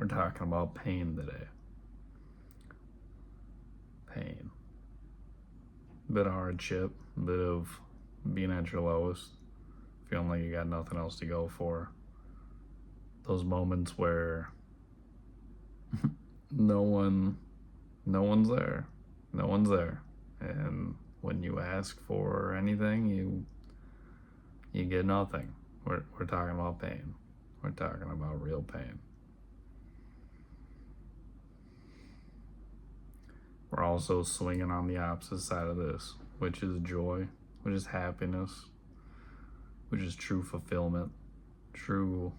We're talking about pain today. Pain. A bit of hardship, a bit of being at your lowest, feeling like you got nothing else to go for. Those moments where no one's there. No one's there. And when you ask for anything, you get nothing. We're talking about pain. We're talking about real pain. We're also swinging on the opposite side of this, which is joy, which is happiness, which is true fulfillment, true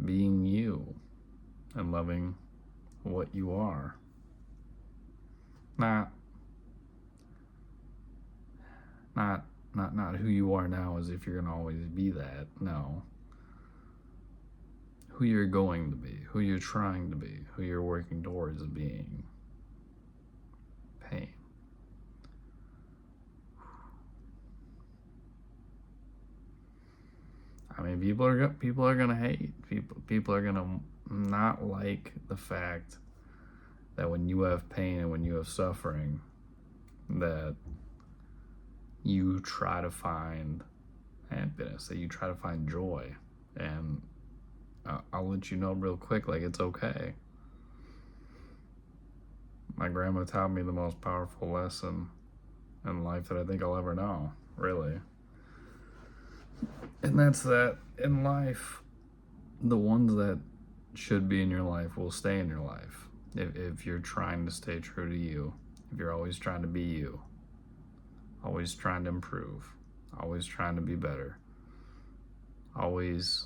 being you and loving what you are. Not who you are now as if you're gonna always be that. No. Who you're going to be, who you're trying to be, who you're working towards being. Pain. I mean, people are gonna hate. People are gonna not like the fact that when you have pain and when you have suffering, that you try to find happiness, that you try to find joy. And I'll let you know real quick, like, it's okay. My grandma taught me the most powerful lesson in life that I think I'll ever know, really. And that's that in life, the ones that should be in your life will stay in your life. If you're trying to stay true to you, if you're always trying to be you, always trying to improve, always trying to be better, always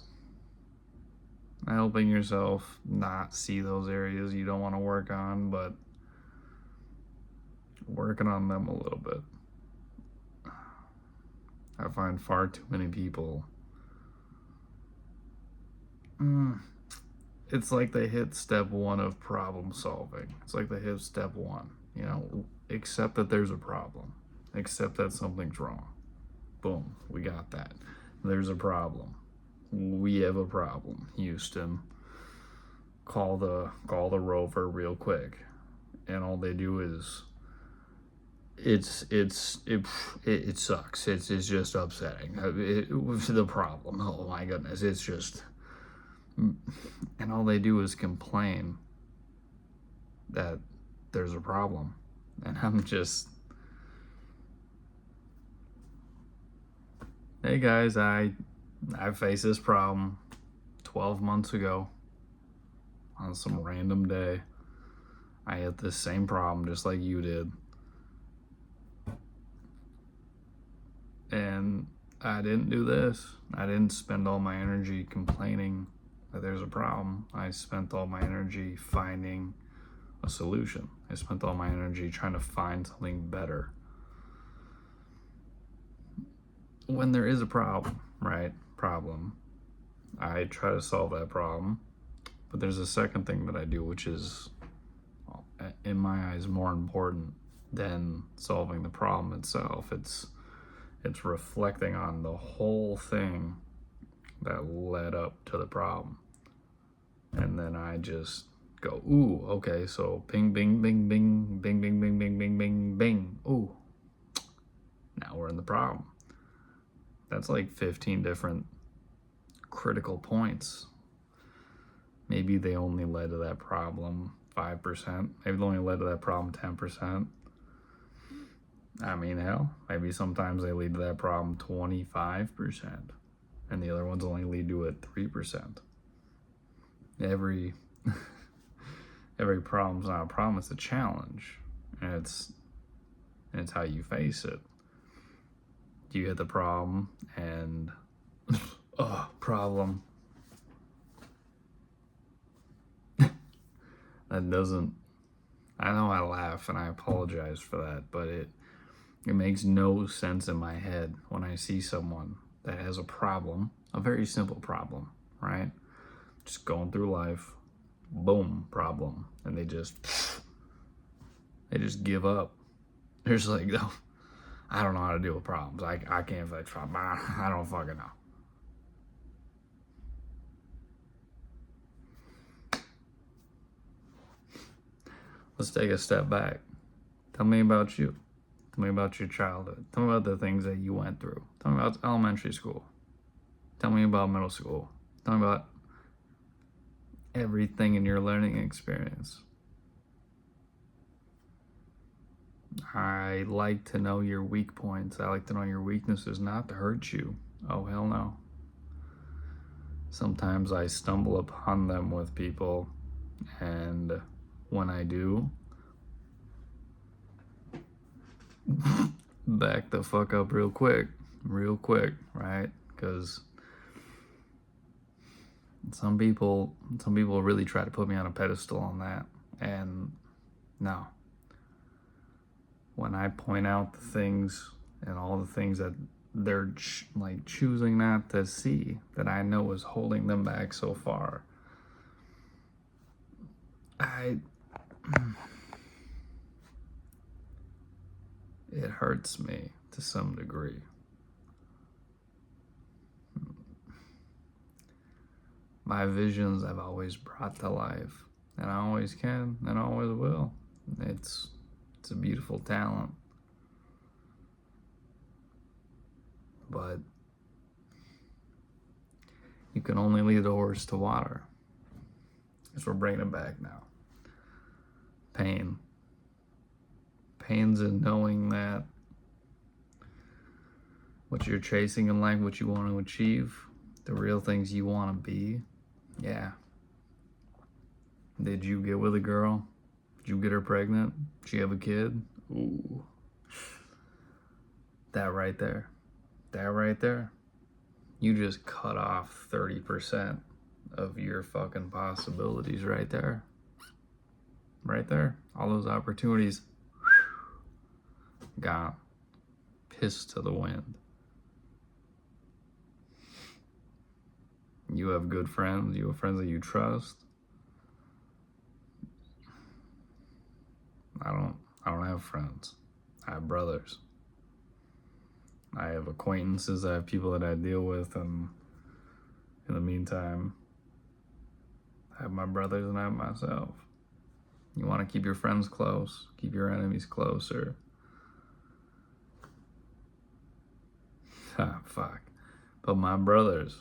helping yourself not see those areas you don't want to work on, but working on them a little bit. I find far too many people, it's like they hit step one of problem solving. It's like they hit step one, accept that there's a problem, accept that something's wrong. Boom, we got that. There's a problem. We have a problem, Houston. Call the rover real quick. And all they do is it sucks. It's just upsetting. It was the problem. Oh my goodness, it's just, and all they do is complain that there's a problem. And I'm just, hey guys, I faced this problem 12 months ago on some random day. I had this same problem just like you did. And I didn't do this. I didn't spend all my energy complaining that there's a problem. I spent all my energy finding a solution. I spent all my energy trying to find something better. When there is a problem, right? I try to solve that problem. But there's a second thing that I do, which is, in my eyes, more important than solving the problem itself. It's reflecting on the whole thing that led up to the problem. And then I just go, ooh, okay, so bing, bing, bing, bing, bing, bing, bing, bing, bing, bing, bing. Ooh, now we're in the problem. That's like 15 different critical points. Maybe they only led to that problem 5%. Maybe they only led to that problem 10%. I mean, hell, maybe sometimes they lead to that problem 25%, and the other ones only lead to it 3%. Every problem's not a problem, it's a challenge, and it's how you face it. You hit the problem, and problem. That doesn't, I know I laugh and I apologize for that, but it makes no sense in my head when I see someone that has a problem, a very simple problem, right? Just going through life, boom, problem. And they just give up. They're just like, no, I don't know how to deal with problems. I can't fix problems. I don't fucking know. let's take a step back. Tell me about you. Tell me about your childhood. Tell me about the things that you went through. Tell me about elementary school. Tell me about middle school. Tell me about everything in your learning experience. I like to know your weak points. I like to know your weaknesses, not to hurt you. Oh, hell no. Sometimes I stumble upon them with people, and when I do, back the fuck up real quick, right? Because some people really try to put me on a pedestal on that, and no. When I point out the things and all the things that they're like choosing not to see, that I know is holding them back so far, it hurts me to some degree. My visions I've always brought to life, and I always can, and I always will. It's a beautiful talent. But you can only lead a horse to water. Because we're bringing it back now. Pain. Pain's in knowing that what you're chasing in life, what you want to achieve, the real things you want to be, yeah. Did you get with a girl? Did you get her pregnant? Did she have a kid? Ooh. That right there. You just cut off 30% of your fucking possibilities right there. All those opportunities, gone. Pissed to the wind. You have good friends. You have friends that you trust. I don't have friends. I have brothers. I have acquaintances. I have people that I deal with, and in the meantime, I have my brothers and I have myself. You want to keep your friends close, keep your enemies closer. Fuck. But my brothers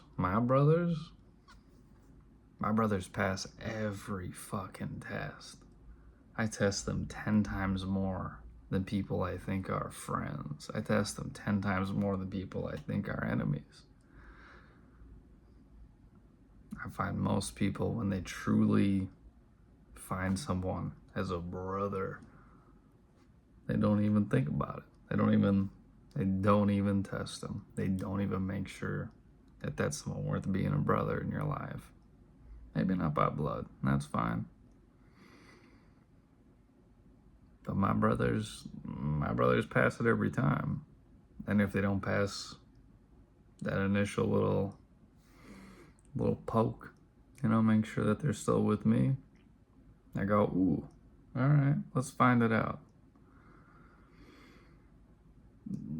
pass every fucking test. I test them 10 times more than people I think are friends. I test them 10 times more than people I think are enemies. I find most people, when they truly find someone as a brother, they don't even think about it. They don't even test them. They don't even make sure that that's someone worth being a brother in your life. Maybe not by blood, that's fine. But my brothers pass it every time. And if they don't pass that initial little poke, make sure that they're still with me, I go, ooh, all right, let's find it out.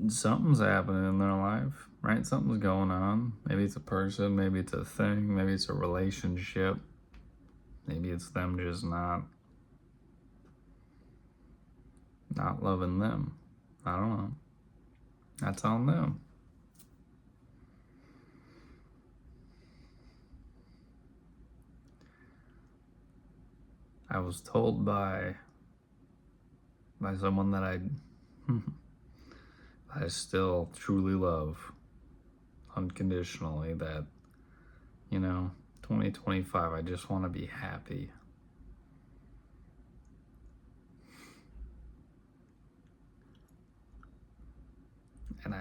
Something's happening in their life, right? Something's going on. Maybe it's a person, maybe it's a thing, maybe it's a relationship. Maybe it's them just not loving them. I don't know. That's on them. I was told by someone that I still truly love unconditionally, that 2025, I just want to be happy. And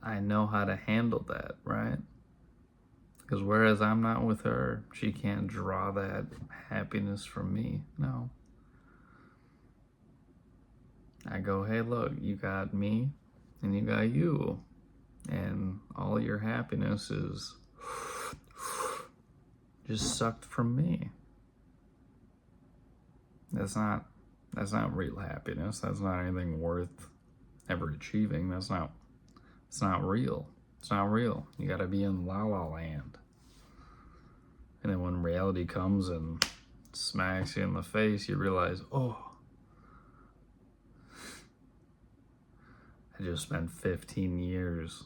I know how to handle that, right? Because whereas I'm not with her, she can't draw that happiness from me. No. I go, hey, look, you got me and you got you. And all your happiness is just sucked from me. That's not real happiness. That's not anything worth ever achieving. It's not real. It's not real. You gotta be in la la land. And then when reality comes and smacks you in the face, you realize, oh, I just spent 15 years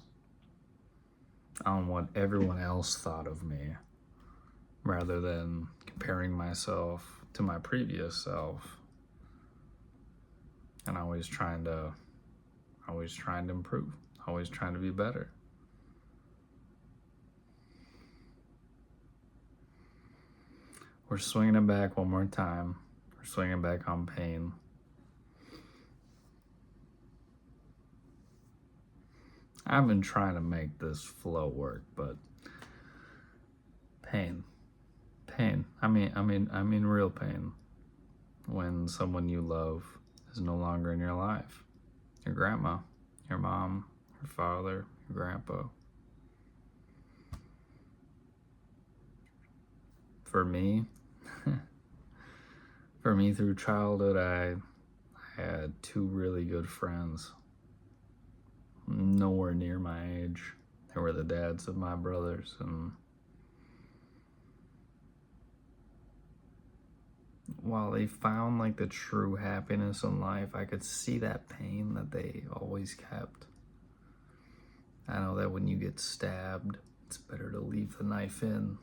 on what everyone else thought of me rather than comparing myself to my previous self and always trying to improve, always trying to be better. We're swinging it back one more time. We're swinging back on pain. I've been trying to make this flow work, but pain. I mean real pain. When someone you love is no longer in your life. Your grandma, your mom, your father, your grandpa. For me, through childhood, I had two really good friends. Nowhere near my age. They were the dads of my brothers, and while they found like the true happiness in life, I could see that pain that they always kept. I know that when you get stabbed, it's better to leave the knife in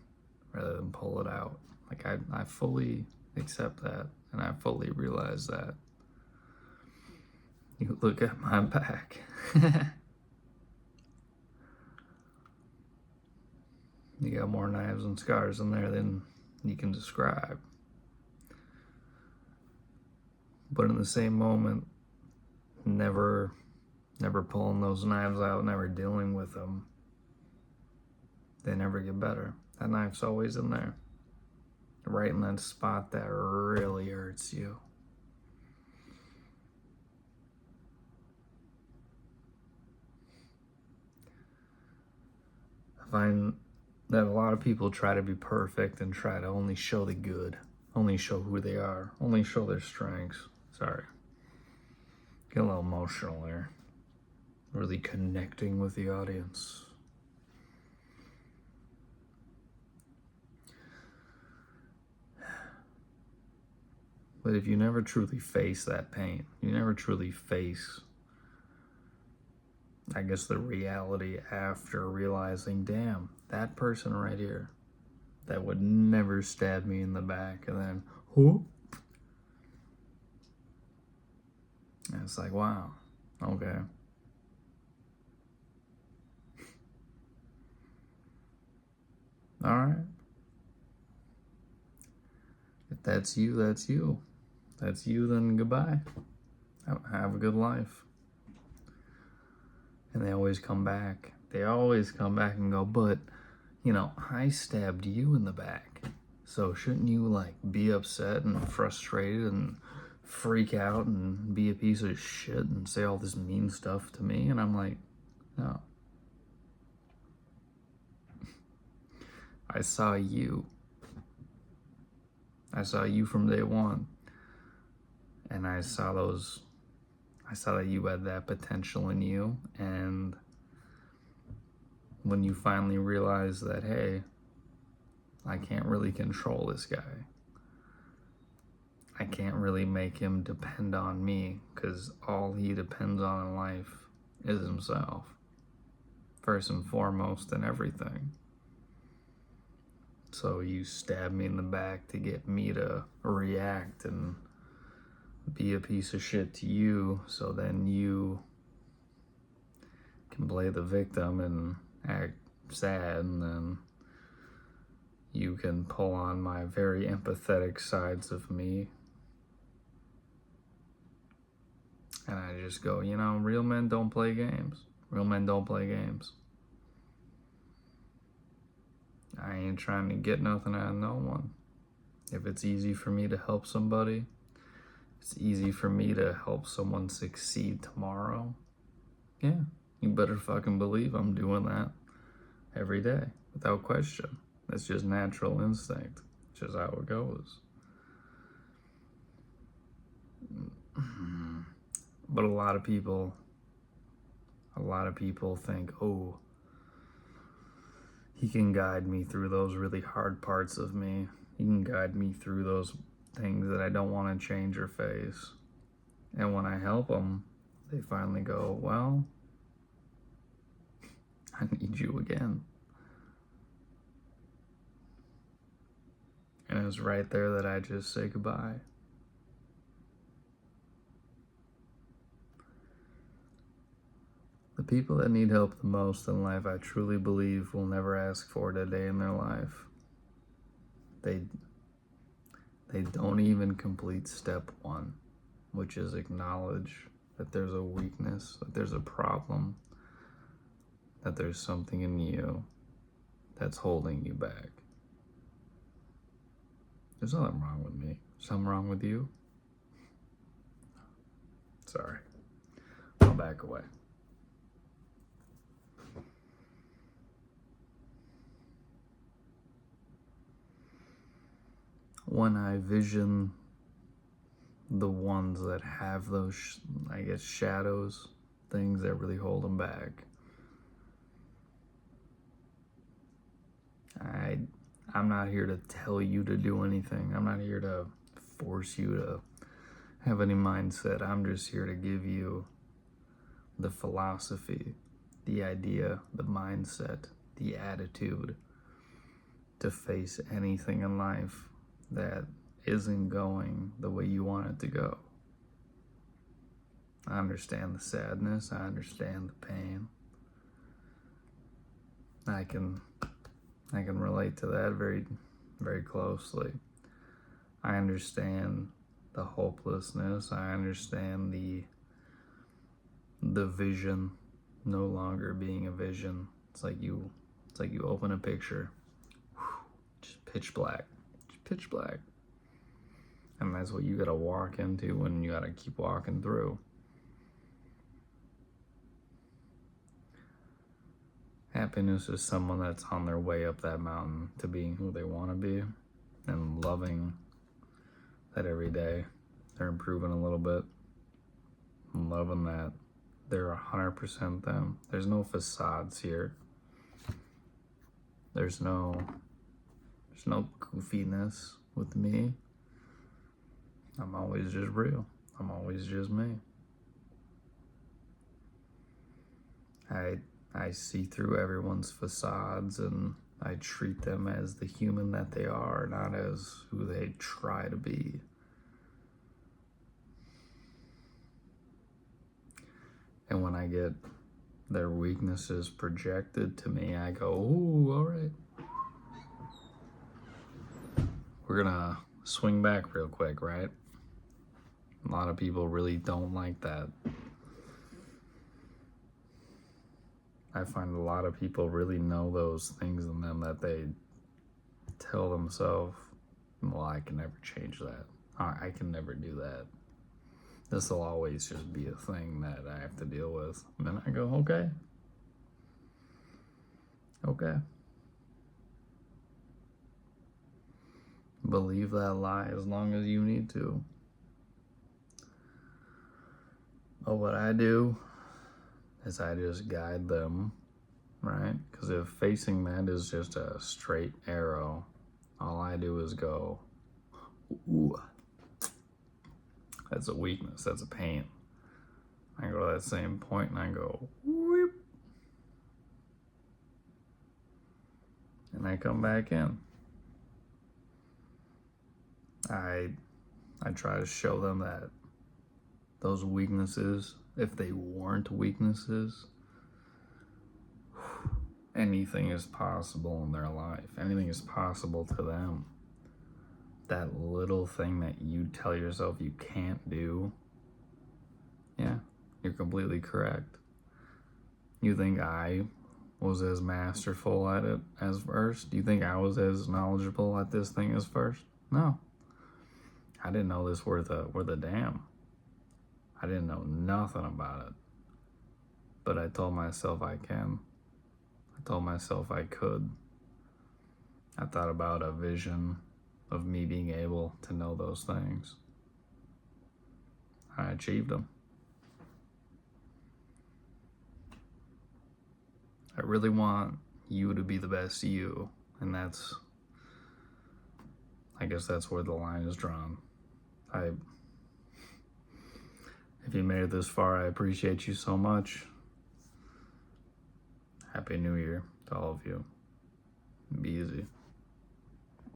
rather than pull it out. Like I fully accept that, and I fully realize that. You look at my back. You got more knives and scars in there than you can describe. But in the same moment, never pulling those knives out, never dealing with them, they never get better. That knife's always in there, right in that spot that really hurts you. I find that a lot of people try to be perfect and try to only show the good, only show who they are, only show their strengths. Sorry. Get a little emotional there. Really connecting with the audience. But if you never truly face that pain, you never truly face, I guess, the reality after realizing, damn, that person right here that would never stab me in the back, and then, whoop. And it's like, wow, okay. All right. If that's you, that's you. If that's you, then goodbye. Have a good life. And they always come back. They always come back and go, but, you know, I stabbed you in the back. So shouldn't you, like, be upset and frustrated and freak out and be a piece of shit and say all this mean stuff to me? And I'm like, no. I saw you. I saw you from day one. And I saw that you had that potential in you. And when you finally realize that, hey, I can't really control this guy. I can't really make him depend on me, because all he depends on in life is himself. First and foremost in everything. So you stab me in the back to get me to react and be a piece of shit to you, so then you can play the victim and act sad, and then you can pull on my very empathetic sides of me. And I just go, you know, real men don't play games. Real men don't play games. I ain't trying to get nothing out of no one. If it's easy for me to help somebody, it's easy for me to help someone succeed tomorrow. Yeah, you better fucking believe I'm doing that every day, without question. That's just natural instinct. It's just how it goes. But a lot of people think, he can guide me through those really hard parts of me. He can guide me through those things that I don't want to change or face. And when I help them, they finally go, well, I need you again. And it's right there that I just say goodbye. The people that need help the most in life, I truly believe, will never ask for it a day in their life. They don't even complete step one, which is acknowledge that there's a weakness, that there's a problem, that there's something in you that's holding you back. There's nothing wrong with me. Something wrong with you? Sorry. I'll back away. When I vision the ones that have those, shadows, things that really hold them back, I'm not here to tell you to do anything. I'm not here to force you to have any mindset. I'm just here to give you the philosophy, the idea, the mindset, the attitude to face anything in life that isn't going the way you want it to go. I understand the sadness. I understand the pain. I can relate to that very, very closely. I understand the hopelessness. I understand the vision no longer being a vision. It's like you open a picture, just pitch black. And that's what you gotta walk into and you gotta keep walking through. Happiness is someone that's on their way up that mountain to being who they want to be and loving that every day they're improving a little bit and loving that they're 100% them. There's no facades here. There's no goofiness with me. I'm always just real. I'm always just me. I see through everyone's facades and I treat them as the human that they are, not as who they try to be. And when I get their weaknesses projected to me, I go, ooh, all right. We're gonna swing back real quick, right? A lot of people really don't like that. I find a lot of people really know those things in them that they tell themselves, well, I can never change that. I can never do that. This will always just be a thing that I have to deal with. And then I go, okay. Believe that lie as long as you need to. But what I do is I just guide them, right? Because if facing that is just a straight arrow, all I do is go, ooh, that's a weakness, that's a pain. I go to that same point and I go, whoop, and I come back in. I try to show them that those weaknesses, if they weren't weaknesses, anything is possible in their life. Anything is possible to them. That little thing that you tell yourself you can't do, yeah, you're completely correct. You think I was as masterful at it as first? Do you think I was as knowledgeable at this thing as first? No. I didn't know this worth a damn. I didn't know nothing about it. But I told myself I can. I told myself I could. I thought about a vision of me being able to know those things. I achieved them. I really want you to be the best you, and that's I guess that's where the line is drawn. If you made it this far, I appreciate you so much. Happy New Year to all of you. Be easy.